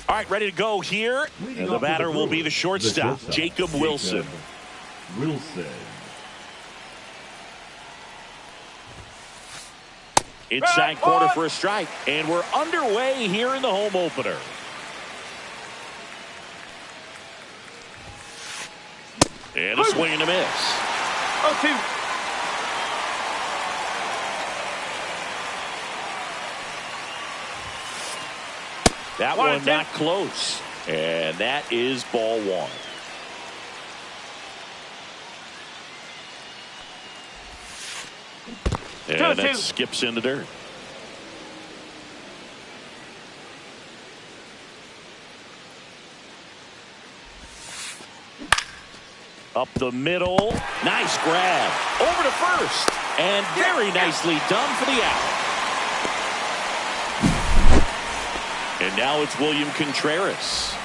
All right, ready to go here. And the batter will be the shortstop, Jacob Wilson. Inside corner for a strike. And we're underway here in the home opener. And a swing and a miss. 0-2. That one not close. And that is ball one. And that skips in the dirt. Up the middle. Nice grab. Over to first. And very nicely done for the out. And now it's William Contreras.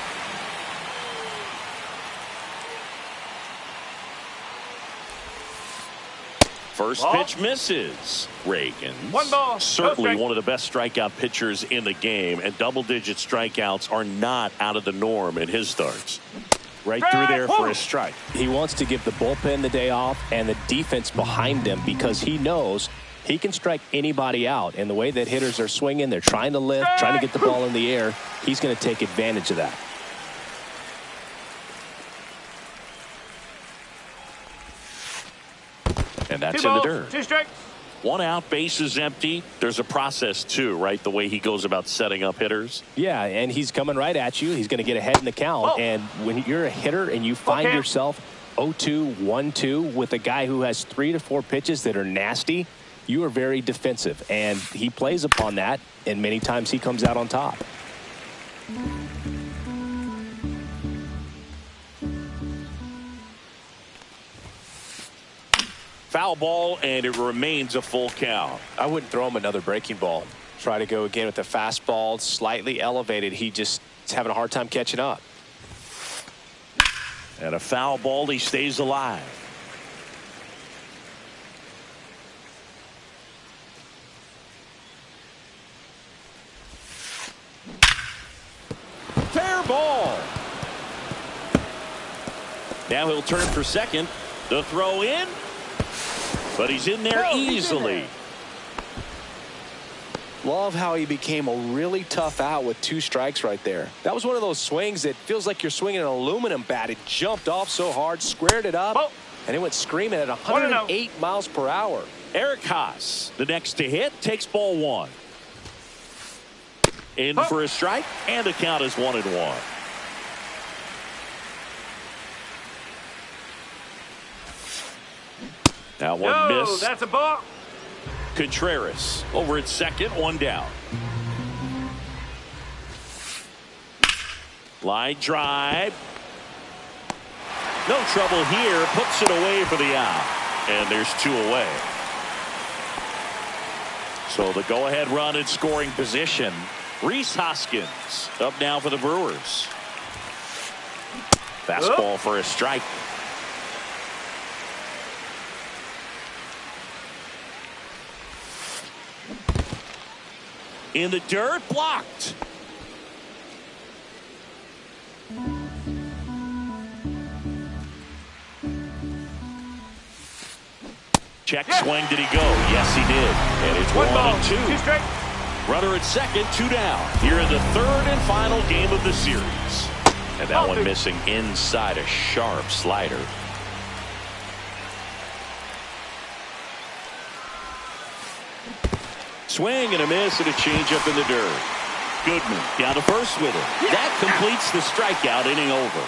First pitch misses. Reagan. Certainly one of the best strikeout pitchers in the game, and double-digit strikeouts are not out of the norm in his starts. Right through there for a strike. He wants to give the bullpen the day off and the defense behind him because he knows he can strike anybody out. And the way that hitters are swinging, they're trying to lift, trying to get the ball in the air. He's going to take advantage of that. And that's in the dirt. 2 strikes. 1 out, bases empty. There's a process too, right? The way he goes about setting up hitters. Yeah, and he's coming right at you. He's going to get ahead in the count. And when you're a hitter and you find yourself 0-2, 1-2 with a guy who has 3 to 4 pitches that are nasty, you are very defensive. And he plays upon that, and many times he comes out on top. Foul ball, and it remains a full count. I wouldn't throw him another breaking ball. Try to go again with the fastball, slightly elevated. He just is having a hard time catching up. And a foul ball, he stays alive. Fair ball. Now he'll turn for second. The throw in. But he's in there easily. Love how he became a really tough out with 2 strikes right there. That was one of those swings that feels like you're swinging an aluminum bat. It jumped off so hard, squared it up, and it went screaming at 108 miles per hour. Eric Haas, the next to hit, takes ball 1. In for a strike, and the count is 1-1. Now one miss. That's a ball. Contreras over at second, 1 down. Line drive. No trouble here. Puts it away for the out. And there's 2 away. So the go-ahead run in scoring position. Rhys Hoskins up now for the Brewers. Fastball for a strike. In the dirt, blocked. Check swing, did he go? Yes, he did. And it's 1-2. Runner at second, 2 down. Here in the 3rd and final game of the series. And that one missing inside a sharp slider. Swing and a miss and a changeup in the dirt. Goodman down to first with it. That completes the strikeout, inning over.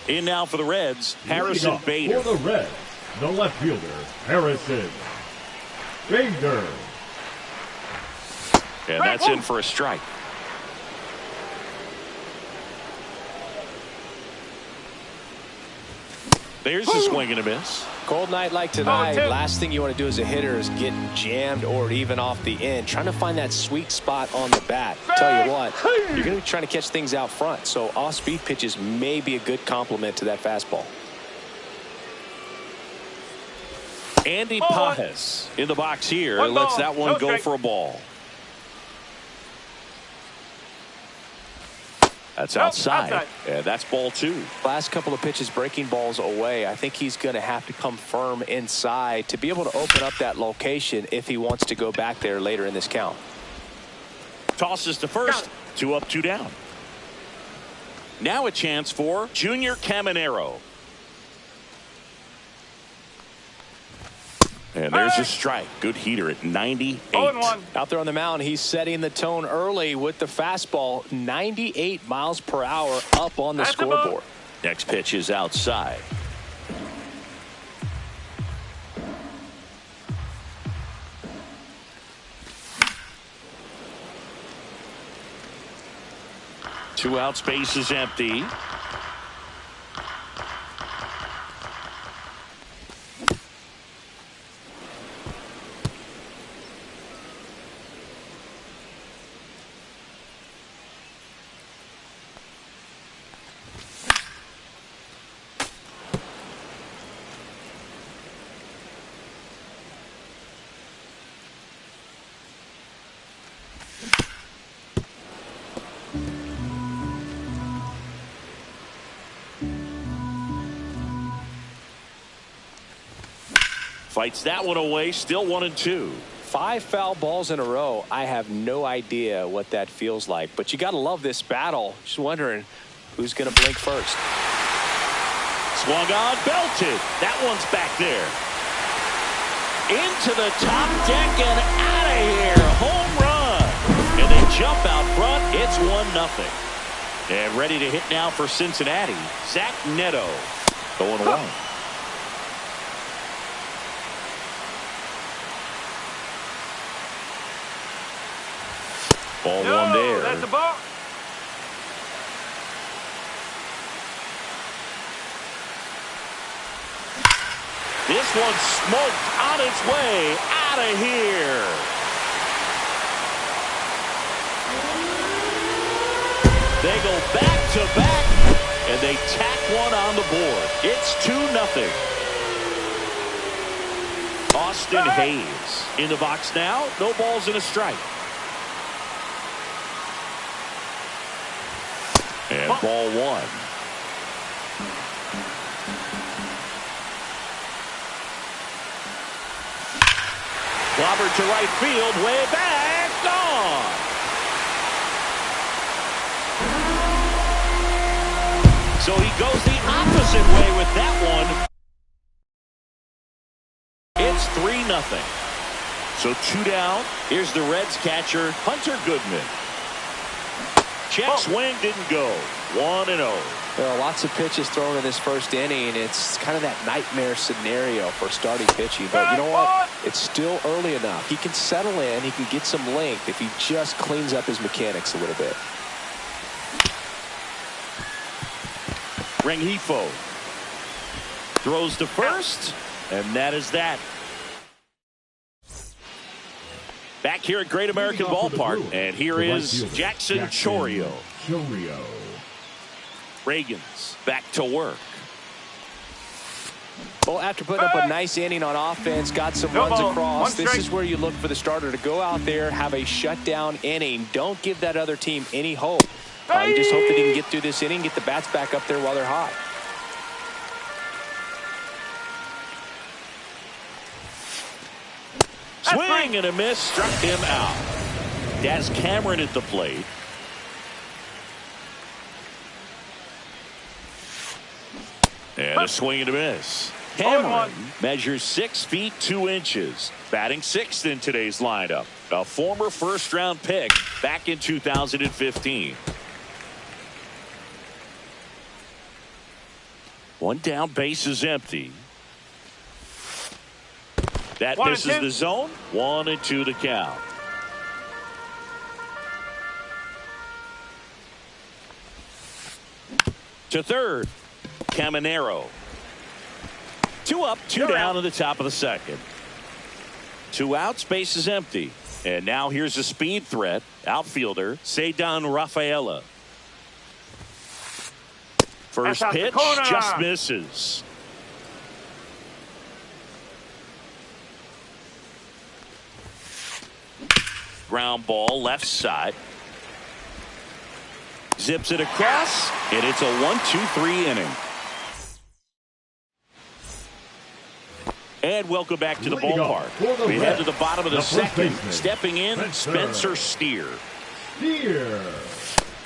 In now for the Reds, Harrison Bader. For the Reds, the left fielder, Harrison Bader. And that's in for a strike. There's the swing and a miss. Cold night like tonight, last thing you want to do as a hitter is get jammed or even off the end. Trying to find that sweet spot on the bat. Tell you what, you're going to be trying to catch things out front. So off-speed pitches may be a good complement to that fastball. Andy Pajes in the box here. Lets that one go for a ball. That's outside. And that's ball 2. Last couple of pitches breaking balls away. I think he's going to have to come firm inside to be able to open up that location if he wants to go back there later in this count. Tosses to first. 2 up, 2 down. Now a chance for Junior Caminero. And there's a strike. Good heater at 98. Out there on the mound, he's setting the tone early with the fastball. 98 miles per hour up on the scoreboard. Next pitch is outside. Two out, space is empty. Fights that one away. Still 1-2. 5 foul balls in a row. I have no idea what that feels like, but you got to love this battle. Just wondering who's going to blink first. Swung on, belted. That one's back there. Into the top deck and out of here. Home run. And they jump out front. It's 1-0. And ready to hit now for Cincinnati. Zach Neto. 0-1. Ball 1 there. That's the ball. This one's smoked on its way out of here. They go back to back and they tack one on the board. It's 2-0. Austin Hayes in the box now. No balls and a strike. And ball 1. Clobbered to right field, way back, gone. So he goes the opposite way with that one. It's 3-0. So 2 down. Here's the Reds catcher, Hunter Goodman. Check swing didn't go. 1-0. There are lots of pitches thrown in this first inning. It's kind of that nightmare scenario for starting pitching. But you know what? It's still early enough. He can settle in. He can get some length if he just cleans up his mechanics a little bit. Rengifo throws to first, and that is that. Back here at Great American Ballpark, and here is Jackson Chourio. Reagan's back to work. Well, after putting up a nice inning on offense, got some runs across, this is where you look for the starter to go out there, have a shutdown inning. Don't give that other team any hope. You just hope that he can get through this inning, get the bats back up there while they're hot. Swing and a miss, struck him out. Daz Cameron at the plate. And a swing and a miss. Cameron measures 6 feet 2 inches. Batting 6th in today's lineup. A former first-round pick back in 2015. 1 down, base is empty. That misses the zone. 1-2 to count. To third, Caminero. 2 up, 2 down in the top of the second. 2 outs, base is empty. And now here's a speed threat. Outfielder, Ceddanne Rafaela. First pitch just misses. Ground ball left side. Zips it across, and it's a 1-2-3 inning. And welcome back to the ballpark. We head to the bottom of the second. Stepping in, Spencer Steer.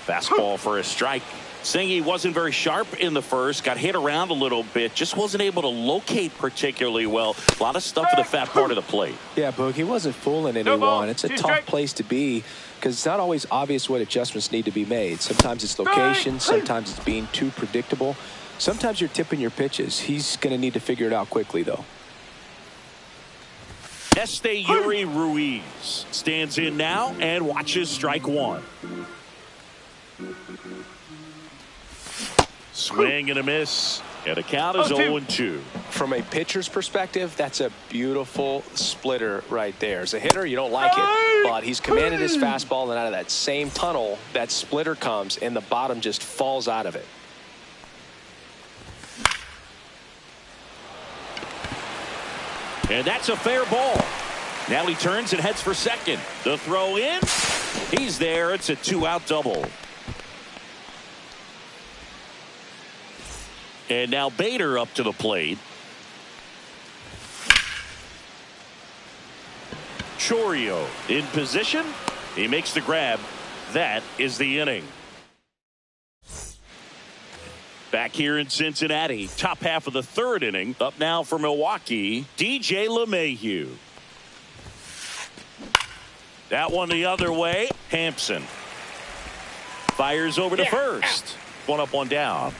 Fastball for a strike. Singy wasn't very sharp in the first. Got hit around a little bit. Just wasn't able to locate particularly well. A lot of stuff in the fat part of the plate. Yeah, Boog, he wasn't fooling anyone. It's a tough place to be because it's not always obvious what adjustments need to be made. Sometimes it's location. Sometimes it's being too predictable. Sometimes you're tipping your pitches. He's going to need to figure it out quickly, though. Yuri Ruiz stands in now and watches strike one. Swing and a miss, and the count is 0-2. From a pitcher's perspective, that's a beautiful splitter right there. As a hitter, you don't like it, but he's commanded his fastball, and out of that same tunnel, that splitter comes, and the bottom just falls out of it. And that's a fair ball. Now he turns and heads for second. The throw in. He's there. It's a 2-out double. And now Bader up to the plate. Chourio in position. He makes the grab. That is the inning. Back here in Cincinnati, top half of the third inning. Up now for Milwaukee, DJ LeMahieu. That one the other way. Hampson fires over to first. One up, one down.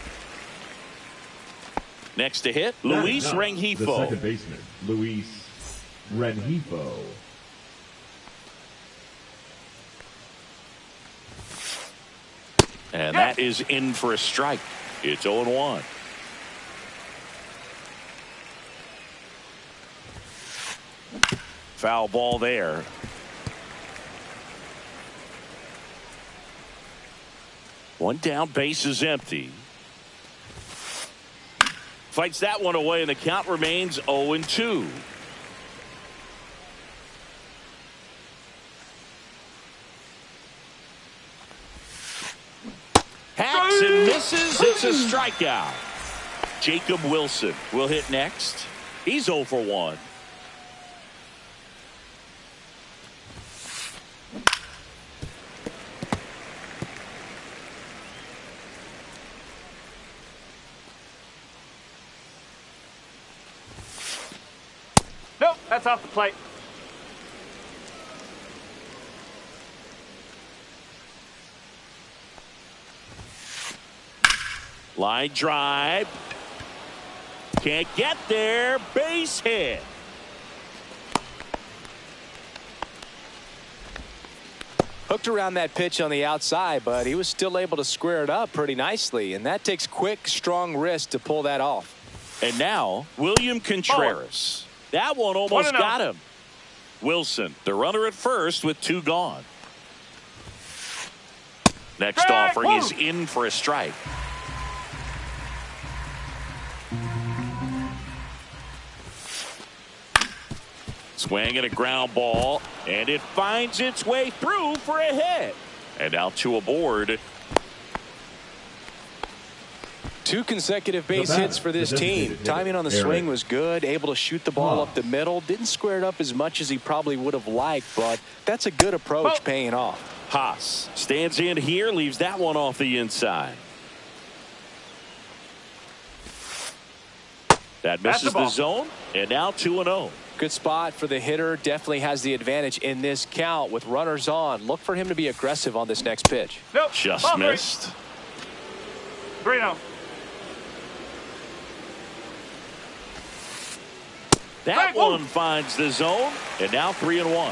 Next to hit, Luis Rengifo. The second baseman, Luis Rengifo. And that is in for a strike. It's 0-1. Foul ball there. One down, base is empty. Fights that one away, and the count remains 0-2. Hacks and misses. It's a strikeout. Jacob Wilson will hit next. He's 0 for 1. Nope, that's off the plate. Line drive. Can't get there. Base hit. Hooked around that pitch on the outside, but he was still able to square it up pretty nicely, and that takes quick, strong wrist to pull that off. And now, William Contreras. That one almost got him. Wilson, the runner at first with 2 gone. Next offering is in for a strike. Swing and a ground ball, and it finds its way through for a hit. And now 2 aboard. 2 consecutive base hits for this team. Timing on the swing was good. Able to shoot the ball up the middle. Didn't square it up as much as he probably would have liked, but that's a good approach paying off. Haas stands in here, leaves that one off the inside. That misses the zone, and now 2-0. Good spot for the hitter. Definitely has the advantage in this count with runners on. Look for him to be aggressive on this next pitch. Nope. Just missed. 3-0. That one finds the zone, and now 3-1.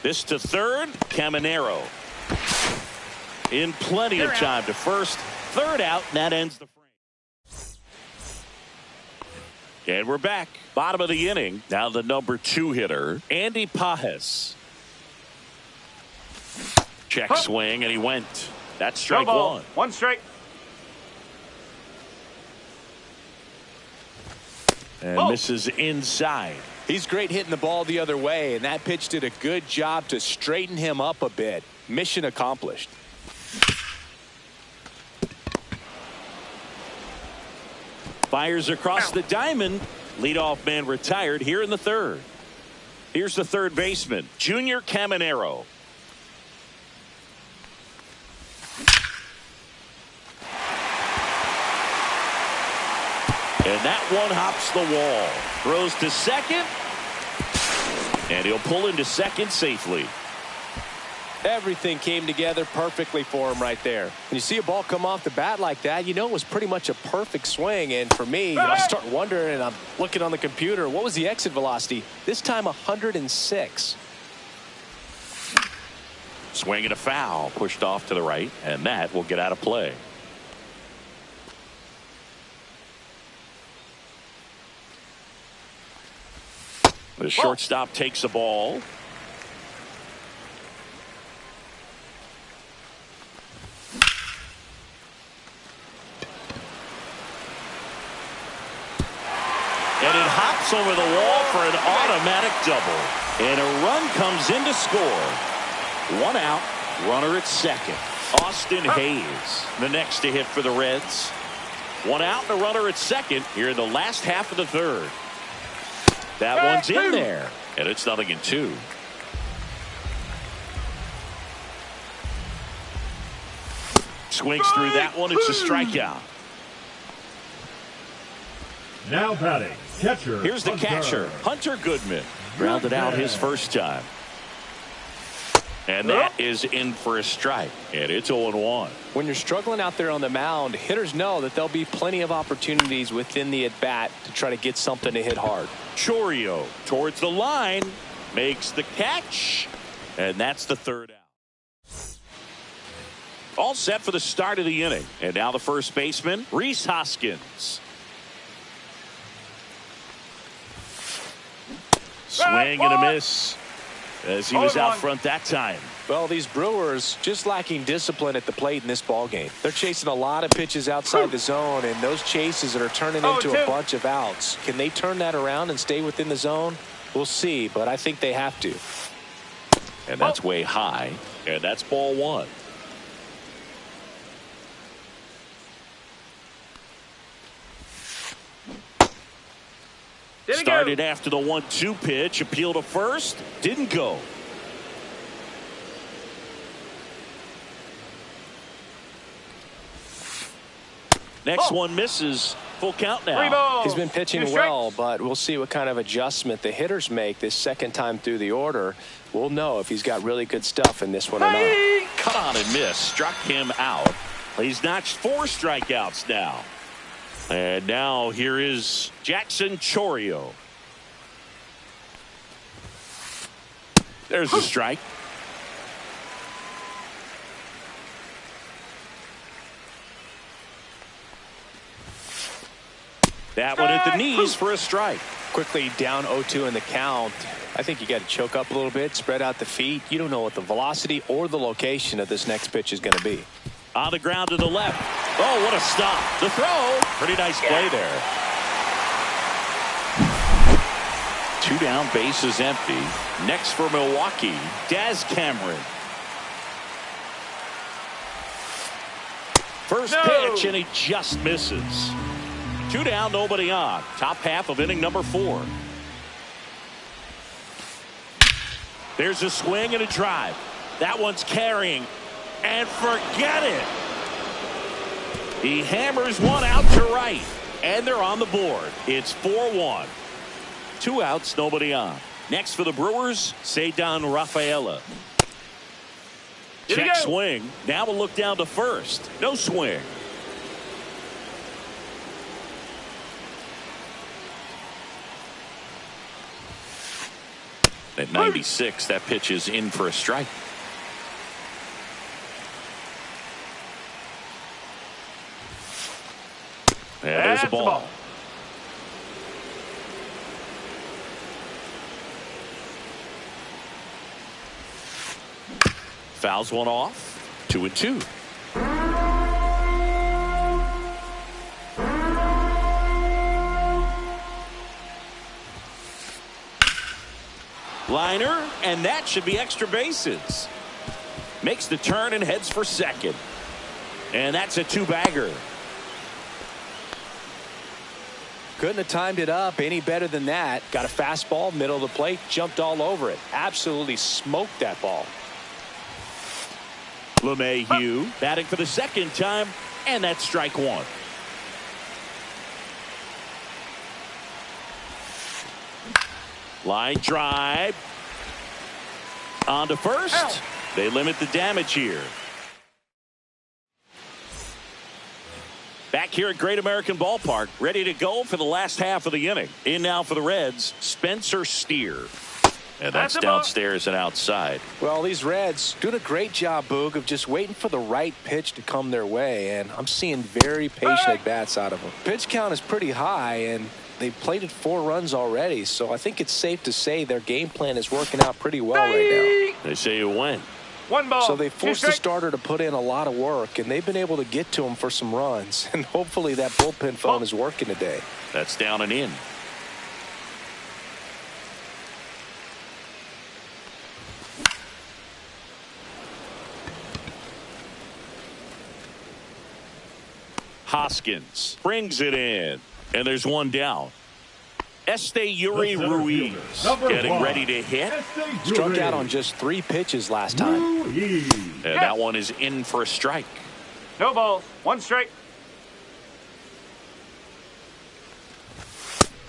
This to third, Caminero. In plenty of time to first. Third out, and that ends the frame. And we're back. Bottom of the inning. Now the number 2 hitter, Andy Pages. Check swing, and he went. That's strike 1. 1 strike. And misses inside. He's great hitting the ball the other way, and that pitch did a good job to straighten him up a bit. Mission accomplished. Fires across the diamond. Leadoff man retired here in the third. Here's the third baseman, Junior Caminero. And that one hops the wall. Throws to second. And he'll pull into second safely. Everything came together perfectly for him right there. When you see a ball come off the bat like that, you know it was pretty much a perfect swing. And for me, I start wondering, and I'm looking on the computer, what was the exit velocity? This time 106. Swing and a foul, pushed off to the right, and that will get out of play. The shortstop takes the ball. And it hops over the wall for an automatic double. And a run comes in to score. One out, runner at second. Austin Hayes, the next to hit for the Reds. One out and a runner at second here in the last half of the third. That one's in there, and it's 0-2. Swings through that one. It's a strikeout. Now batting, catcher. Here's the catcher, Hunter Goodman. Grounded out his first time. And that is in for a strike, and it's 0-1. When you're struggling out there on the mound, hitters know that there'll be plenty of opportunities within the at-bat to try to get something to hit hard. Chourio towards the line, makes the catch, and that's the third out. All set for the start of the inning. And now the first baseman, Rhys Hoskins. Swing and a miss as he was out front that time. Well, these Brewers just lacking discipline at the plate in this ball game. They're chasing a lot of pitches outside the zone, and those chases that are turning into a bunch of outs. Can they turn that around and stay within the zone? We'll see, but I think they have to. And that's way high, and that's ball one. Started after the 1-2 pitch. Appeal to first. Didn't go. Next one misses. Full count now. He's been pitching well, but we'll see what kind of adjustment the hitters make this second time through the order. We'll know if he's got really good stuff in this one or not. Cut on and miss. Struck him out. He's notched 4 strikeouts now. And now here is Jackson Chourio. There's a strike. That one at the knees for a strike. Quickly down 0-2 in the count. I think you got to choke up a little bit, spread out the feet. You don't know what the velocity or the location of this next pitch is going to be. On the ground to the left. Oh, what a stop. The throw. Pretty nice play there. 2 down, bases empty. Next for Milwaukee, Daz Cameron. First pitch, and he just misses. 2 down, nobody on. Top half of inning number 4. There's a swing and a drive. That one's carrying. And forget it. He hammers one out to right. And they're on the board. It's 4-1. 2 outs, nobody on. Next for the Brewers, Ceddanne Rafaela. Check swing. Now we'll look down to first. No swing. At 96, that pitch is in for a strike. Yeah, there's a ball. Fouls one off. 2-2. Liner, and that should be extra bases. Makes the turn and heads for second. And that's a two-bagger. Couldn't have timed it up any better than that. Got a fastball, middle of the plate, jumped all over it. Absolutely smoked that ball. LeMahieu batting for the second time, and that's strike one. Line drive. On to first. Ow. They limit the damage here. Back here at Great American Ballpark, ready to go for the last half of the inning. In now for the Reds, Spencer Steer. And that's downstairs and outside. Well, these Reds doing a great job, Boog, of just waiting for the right pitch to come their way. And I'm seeing very patient at-bats out of them. Pitch count is pretty high, and they've plated 4 runs already. So I think it's safe to say their game plan is working out pretty well right now. They say you win. 1 ball. So they forced the starter to put in a lot of work, and they've been able to get to him for some runs. And hopefully that bullpen phone is working today. That's down and in. Hoskins brings it in, and there's one down. Yuri Ruiz getting ready to hit. Struck out on just 3 pitches last time. And that one is in for a strike. No balls. 1 strike.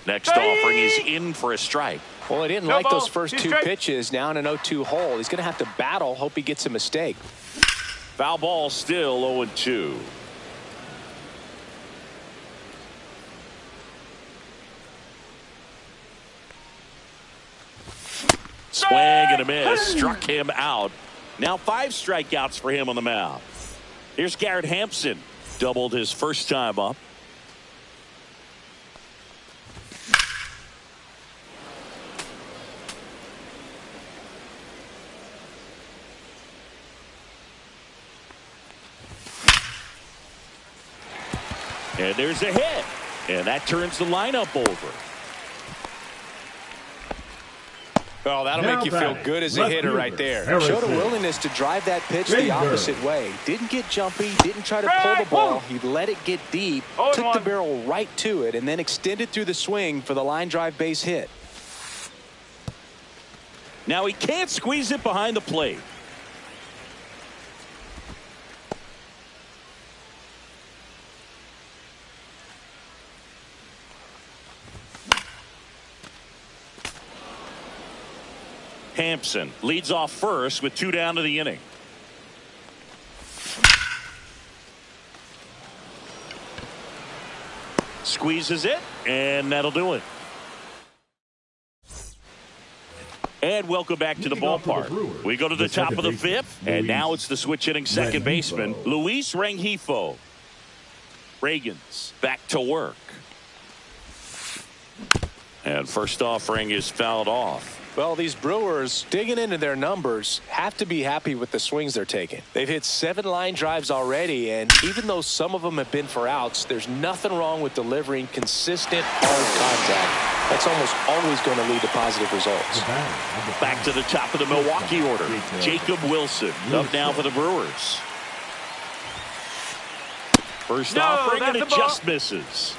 Next offering is in for a strike. Well, he didn't like those first 2 pitches. Now in an 0-2 hole. He's going to have to battle. Hope he gets a mistake. Foul ball still 0-2. Swing and a miss. Struck him out. Now 5 strikeouts for him on the mound. Here's Garrett Hampson. Doubled his first time up. And there's a hit. And that turns the lineup over. Well, that'll make you feel good as a hitter right there. Showed a willingness to drive that pitch the opposite way. Didn't get jumpy, didn't try to pull the ball. He let it get deep, took the barrel right to it, and then extended through the swing for the line drive base hit. Now he can't squeeze it behind the plate. Hampson leads off first with 2 down to the inning. Squeezes it, and that'll do it. And welcome back to the ballpark. We go to the top of the 5th, and now it's the switch hitting second baseman, Luis Rengifo. Reagan's back to work. And first offering is fouled off. Well, these Brewers, digging into their numbers, have to be happy with the swings they're taking. They've hit 7 line drives already, and even though some of them have been for outs, there's nothing wrong with delivering consistent, hard contact. That's almost always going to lead to positive results. Back to the top of the Milwaukee order. Jacob Wilson up now for the Brewers. First offering, and it just misses.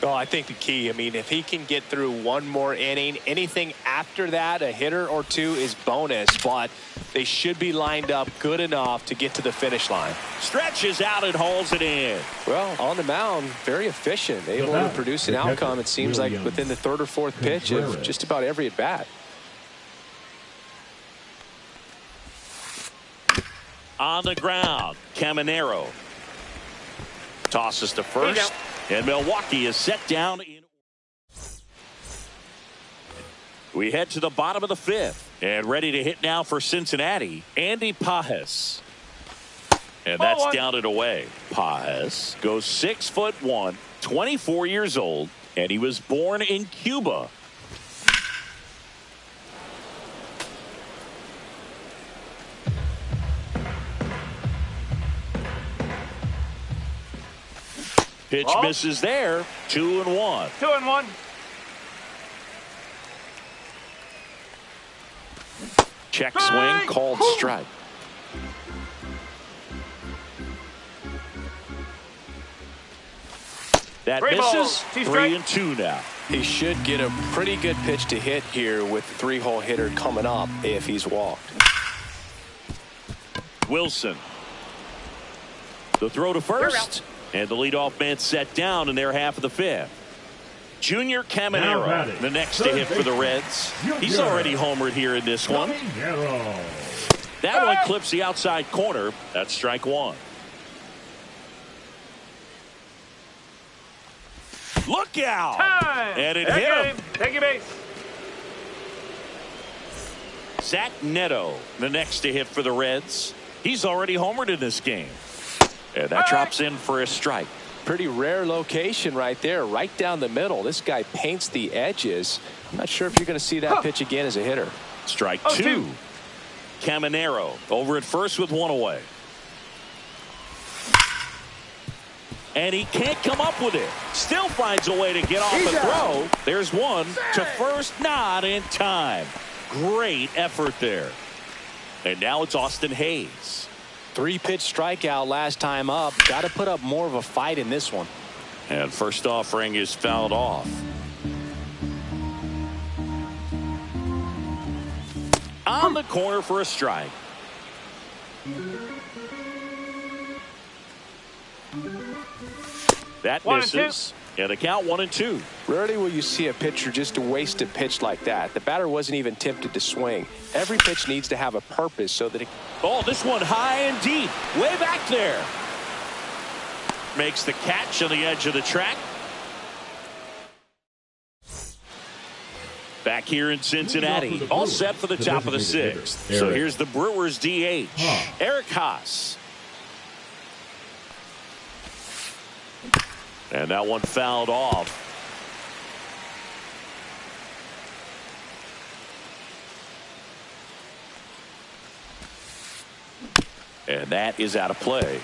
Well, I think the key, I mean, if he can get through 1 more inning, anything after that, a hitter or 2 is bonus, but they should be lined up good enough to get to the finish line. Stretches out and hauls it in. Well, on the mound, very efficient, able to produce an outcome, it seems like, within the 3rd or 4th pitch of just about every at-bat. On the ground, Caminero tosses to first. And Milwaukee is set down. We head to the bottom of the 5th. And ready to hit now for Cincinnati, Andy Pages. And that's down and away. Pages goes 6'1", 24 years old, and he was born in Cuba. Pitch misses there. 2-1. 2-1. Check swing, called strike. That misses. 3-2 now. He should get a pretty good pitch to hit here with the three-hole hitter coming up if he's walked. Wilson. The throw to first. And the leadoff man set down in their half of the fifth. Junior Caminero, the next to hit for the Reds. He's already homered here in this one. That one clips the outside corner. That's strike one. Look out! Time. And it hit him. Take your base. Zach Neto, the next to hit for the Reds. He's already homered in this game. And that drops in for a strike. Pretty rare location right there, right down the middle. This guy paints the edges. I'm not sure if you're going to see that pitch again as a hitter. Strike two. Caminero over at first with one away. And he can't come up with it. Still finds a way to get off the throw. There's one to first, not in time. Great effort there. And now it's Austin Hayes. 3-pitch strikeout last time up. Got to put up more of a fight in this one. And first offering is fouled off. On the corner for a strike. That misses. And the count 1-2. Rarely will you see a pitcher just waste a pitch like that. The batter wasn't even tempted to swing. Every pitch needs to have a purpose so that it... Oh, this one high and deep. Way back there. Makes the catch on the edge of the track. Back here in Cincinnati. All set for the top of the sixth. So here's the Brewers DH. Eric Haas. And that one fouled off. And that is out of play.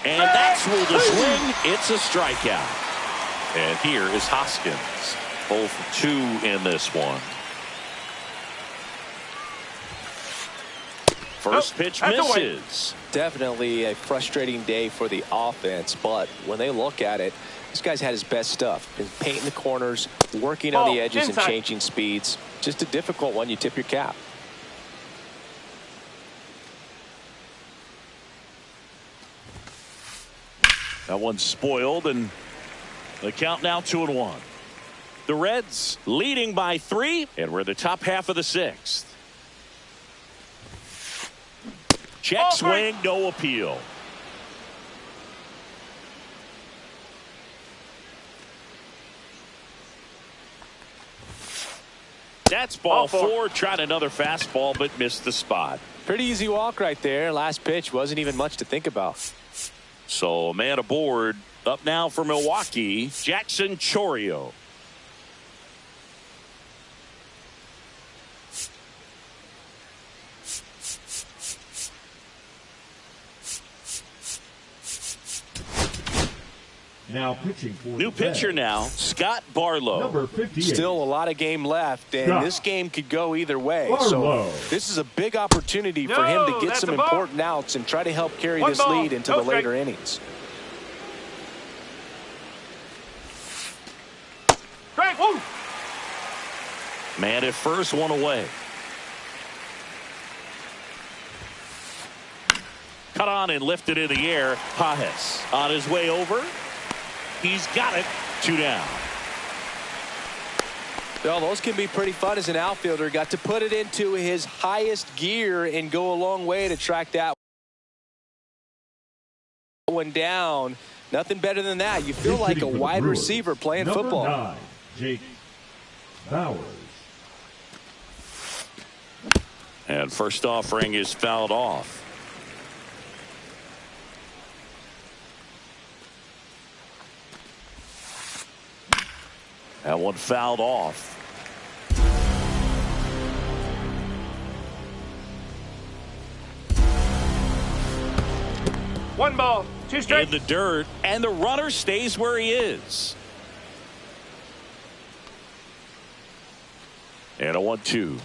And that's ruled a swing. It's a strikeout. And here is Hoskins. 0 for 2 in this one. First pitch misses. Definitely a frustrating day for the offense, but when they look at it, this guy's had his best stuff. Been painting the corners, working on the edges and changing speeds. Just a difficult one. You tip your cap. That one's spoiled, and the count now 2-1. The Reds leading by 3, and we're the top half of the sixth. Check swing, no appeal. That's ball 4. Tried another fastball, but missed the spot. Pretty easy walk right there. Last pitch wasn't even much to think about. So a man aboard. Up now for Milwaukee, Jackson Chourio. Now pitching for new pitcher now, Scott Barlow. Number 58. Still a lot of game left, and Scott this game could go either way. Barlow. So this is a big opportunity for him to get some important outs and try to help carry this lead into the later innings. Man at first, one away. Cut on and lifted in the air. Pajes on his way over. He's got it. 2 down. Well, those can be pretty fun as an outfielder. Got to put it into his highest gear and go a long way to track that one down. Nothing better than that. You feel like a wide receiver playing football. Number 9, Jake Bowers. And first offering is fouled off. That one fouled off. One ball, 2 strikes. In the dirt, and the runner stays where he is. And a 1-2.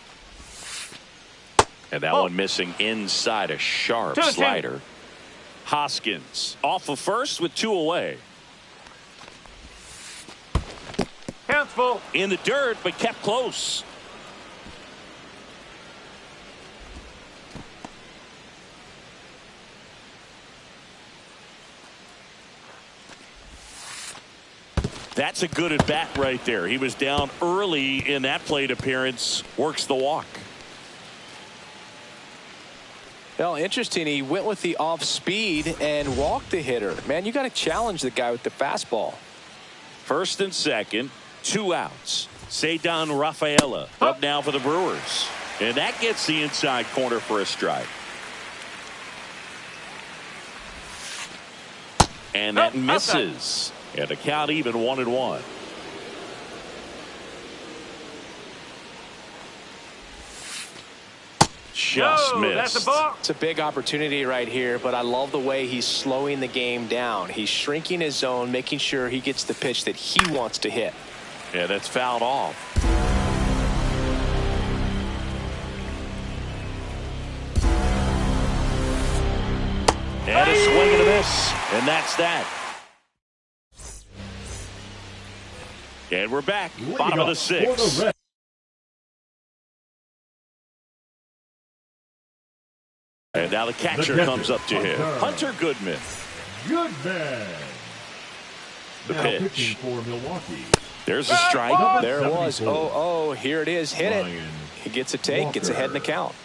And that one missing inside, a sharp slider. Hoskins off of first with 2 away. Counts full. In the dirt, but kept close. That's a good at bat right there. He was down early in that plate appearance. Works the walk. Well, interesting. He went with the off speed and walked the hitter. Man, you got to challenge the guy with the fastball. First and second, 2 outs. Cedar Rafaela up now for the Brewers. And that gets the inside corner for a strike. And that misses. And the count even 1-1. Just missed. That's a ball. It's a big opportunity right here, but I love the way he's slowing the game down. He's shrinking his zone, making sure he gets the pitch that he wants to hit. Yeah, that's fouled off. And a swing and a miss. And that's that. And we're back. Bottom of the 6th. And now the catcher comes up to him. Hunter Goodman. Goodman. The Now pitch. pitching for Milwaukee. There's a strike. There it was. 74. Oh, here it is. Hit it. Ryan He gets a take. Gets ahead in the count.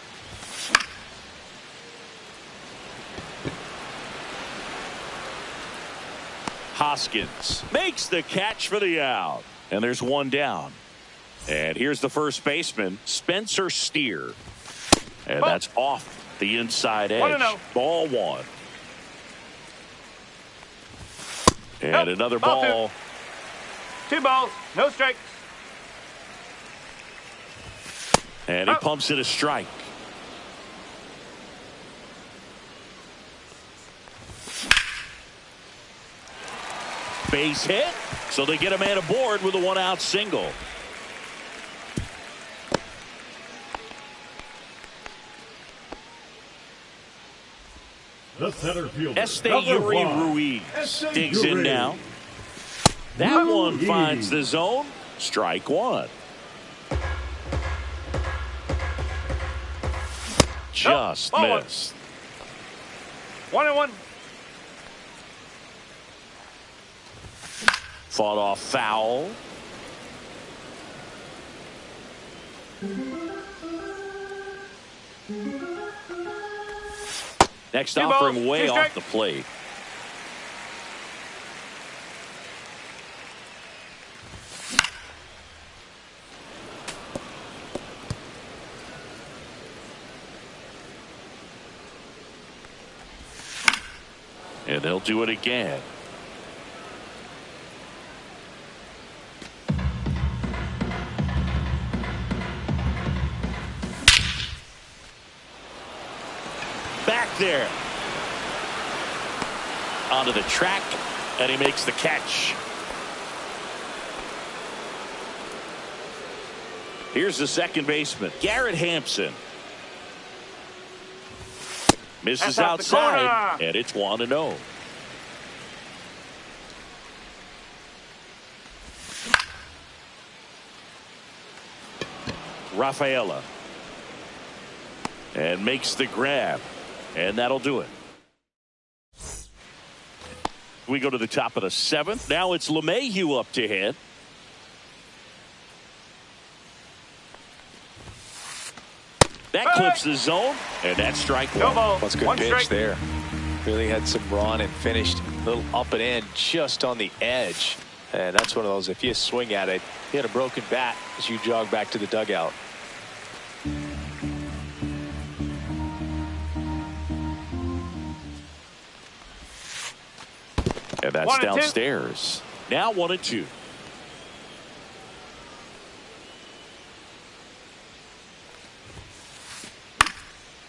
Hoskins makes the catch for the out. And there's 1 down. And here's the first baseman, Spencer Steer. And that's off the inside edge. 1-0. Ball 1. And another ball. 2 balls. No strikes. And he pumps it a strike. Base hit. So they get a man aboard with a 1-out single. The center fielder. Esteury Ruiz digs in now. That one finds the zone. Strike 1. Just missed. 1-1. Fought off foul. Next offering way off the plate. And they'll do it again. Back there. Onto the track, and he makes the catch. Here's the second baseman, Garrett Hampson. Misses outside, and it's 1-0. Rafaela. And makes the grab. And that'll do it. We go to the top of the 7th. Now it's LeMahieu up to hit. That clips the zone, and that's strike 1. No ball. That's a good 1 pitch strike. there. Really had some run and finished a little up and in just on the edge. And that's one of those, if you swing at it, you had a broken bat as you jog back to the dugout. And that's 1-2. downstairs. Now 1-2.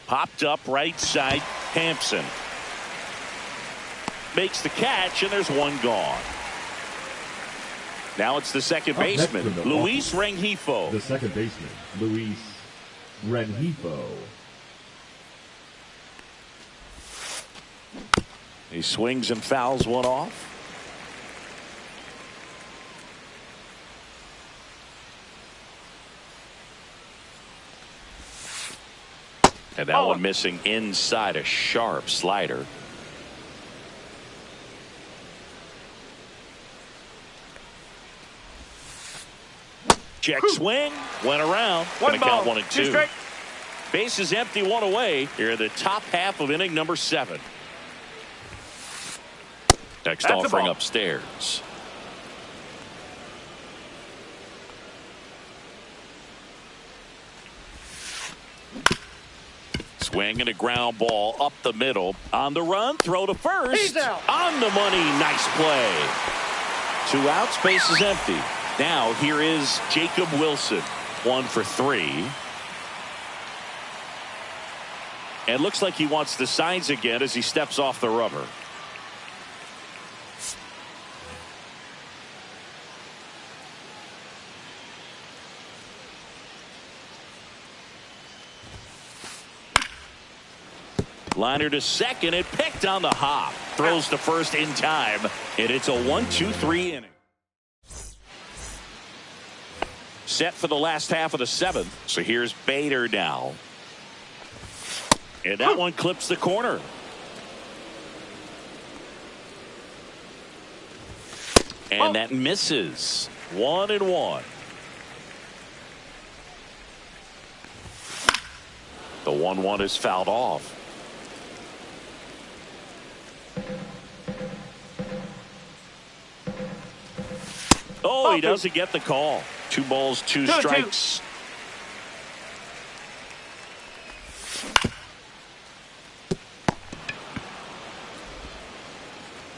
Popped up right side, Hampson. makes the catch, and there's one gone. Now it's the second baseman, Luis Rengifo. The second baseman, Luis Rengifo. He swings and fouls one off. And that one missing inside, a sharp slider. Check swing, went around. Gonna count 1 and 2. Base is empty, one away. Here in the top half of inning number 7. Next offering upstairs. Swing and a ground ball up the middle. On the run, throw to first. He's out. On the money, nice play. 2 outs, base is empty. Now here is Jacob Wilson, 1 for 3. And looks like he wants the signs again as he steps off the rubber. Liner to second, and picked on the hop. Throws to first in time, and it's a 1-2-3 inning. Set for the last half of the 7th. So here's Bader now. And that one clips the corner. And that misses. 1-1. The 1-1 is fouled off. Oh, he doesn't get the call. 2 balls, 2 strikes.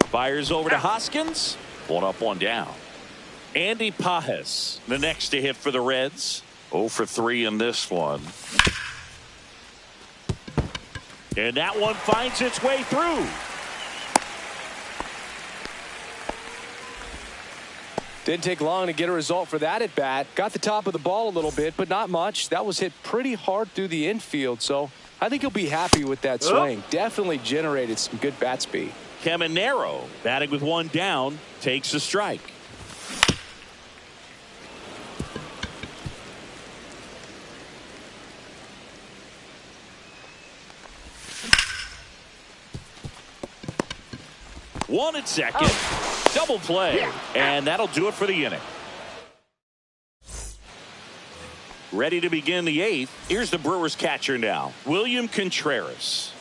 Fires over to Hoskins. 1 up, 1 down. Andy Pajes, the next to hit for the Reds. 0 for 3 in this one. And that one finds its way through. Didn't take long to get a result for that at bat. Got the top of the ball a little bit, but not much. That was hit pretty hard through the infield, so I think he'll be happy with that swing. Definitely generated some good bat speed. Caminero, batting with 1 down, takes a strike. One at second. Double play. And that'll do it for the inning. Ready to begin the 8th. Here's the Brewers catcher now, William Contreras.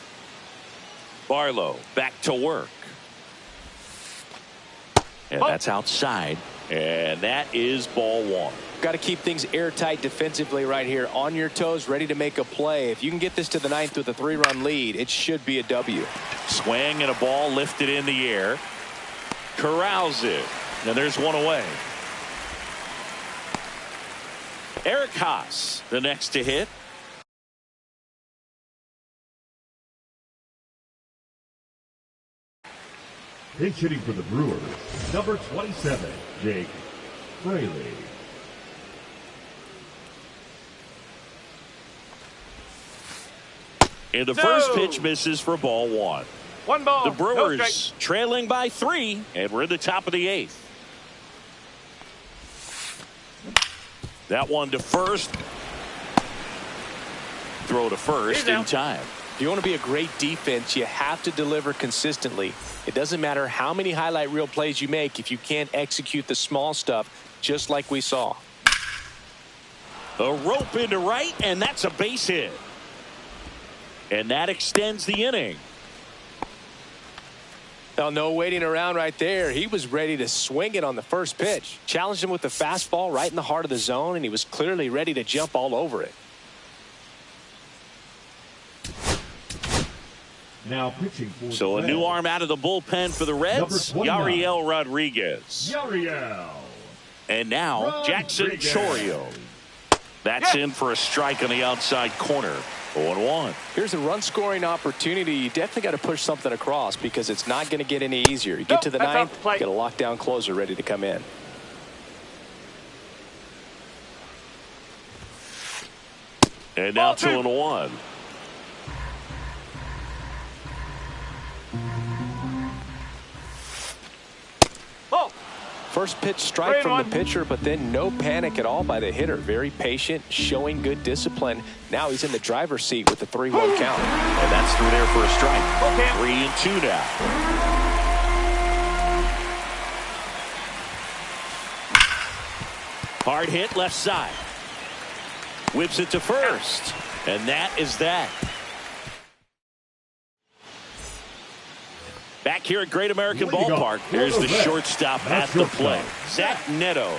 Barlow back to work. And that's outside. And that is ball 1. Got to keep things airtight defensively right here. On your toes, ready to make a play. If you can get this to the 9th with a 3-run lead, it should be a W. Swing and a ball lifted in the air. Corrals it. And there's 1 away. Eric Haas, the next to hit. Pinch hitting for the Brewers, number 27, Jake Fraley. And the first pitch misses for ball 1. 1 ball. The Brewers trailing by 3, and we're at the top of the 8th. That one to first. Throw to first in time. If you want to be a great defense, you have to deliver consistently. It doesn't matter how many highlight reel plays you make if you can't execute the small stuff, just like we saw. A rope into right, and that's a base hit. And that extends the inning. Now, no waiting around right there. He was ready to swing it on the first pitch. Challenged him with the fastball right in the heart of the zone, and he was clearly ready to jump all over it. Now pitching for So a new arm out of the bullpen for the Reds, Yariel Rodriguez. Yariel. And now Jackson Chorio. That's in for a strike on the outside corner. 0-1. Here's a run-scoring opportunity. You definitely got to push something across because it's not going to get any easier. You get to the ninth, get a lockdown closer ready to come in. And now 2-1. First pitch strike from the pitcher, but then no panic at all by the hitter. Very patient, showing good discipline. Now he's in the driver's seat with the 3-1 count. And that's through there for a strike. 3-2 now. Hard hit left side. Whips it to first. And that is that. Back here at Great American Ballpark, here's the shortstop at the plate, Zach Neto.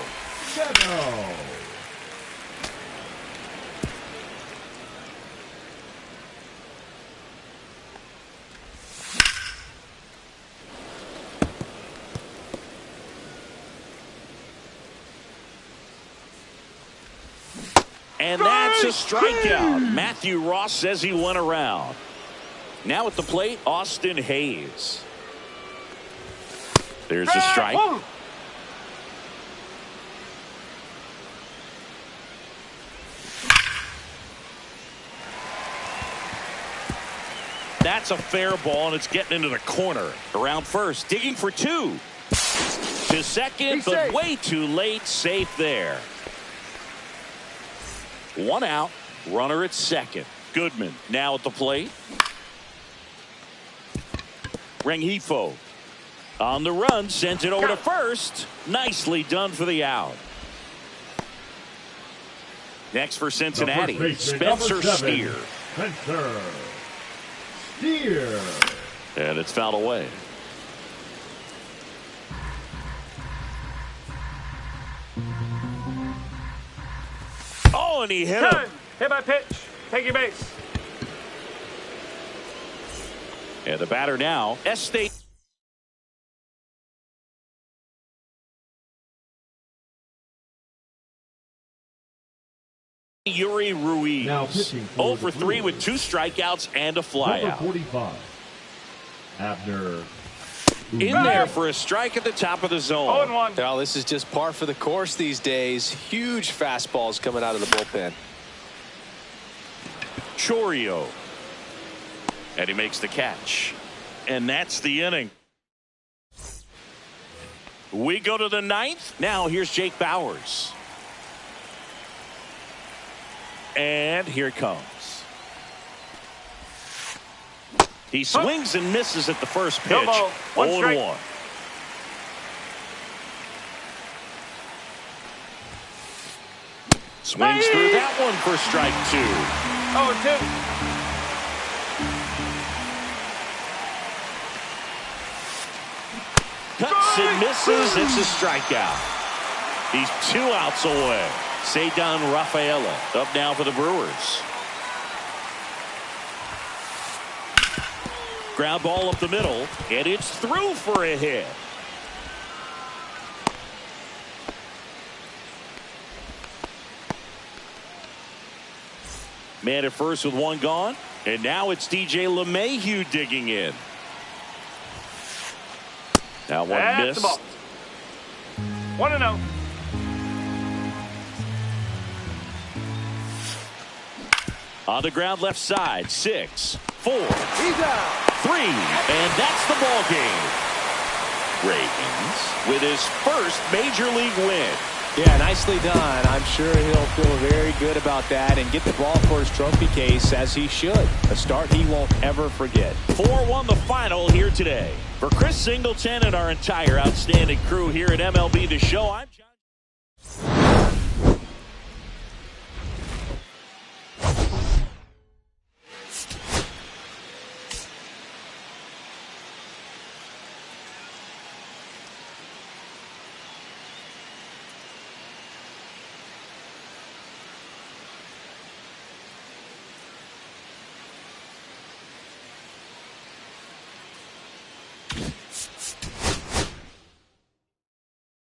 And that's a strikeout. Matthew Ross says he went around. Now at the plate, Austin Hayes. There's a strike. That's a fair ball, and it's getting into the corner. Around first, digging for two. To second, but way too late. Safe there. 1 out. Runner at second. Goodman now at the plate. Rengifo on the run, sends it over to first. Nicely done for the out. Next for Cincinnati, Spencer Steer. Spencer Steer. And it's fouled away. Oh, and he hit him. Hit by pitch. Take your base. And the batter now, Estate. Yuri Ruiz. Now pitching 0 for 3 with 2 strikeouts and a flyout. Number 45, Abner. In there for a strike at the top of the zone. 0-1. Well, this is just par for the course these days. Huge fastballs coming out of the bullpen. Chorio. And he makes the catch. And that's the inning. We go to the 9th. Now here's Jake Bauers. And here it comes. He swings and misses at the first pitch. 0-1. Swings through that one for strike 2. 0-2. Cuts and misses. It's a strikeout. He's 2 outs away. Cedar Rafaela up now for the Brewers. Ground ball up the middle, and it's through for a hit. Man at first with 1 gone, and now it's DJ LeMahieu digging in. Now one missed. 1-0. On the ground left side, 6, 4, 3, He's out. and that's the ball game. Ravens with his first major league win. Yeah, nicely done. I'm sure he'll feel very good about that and get the ball for his trophy case as he should. A start he won't ever forget. 4-1 the final here today. For Chris Singleton and our entire outstanding crew here at MLB The Show, I'm John.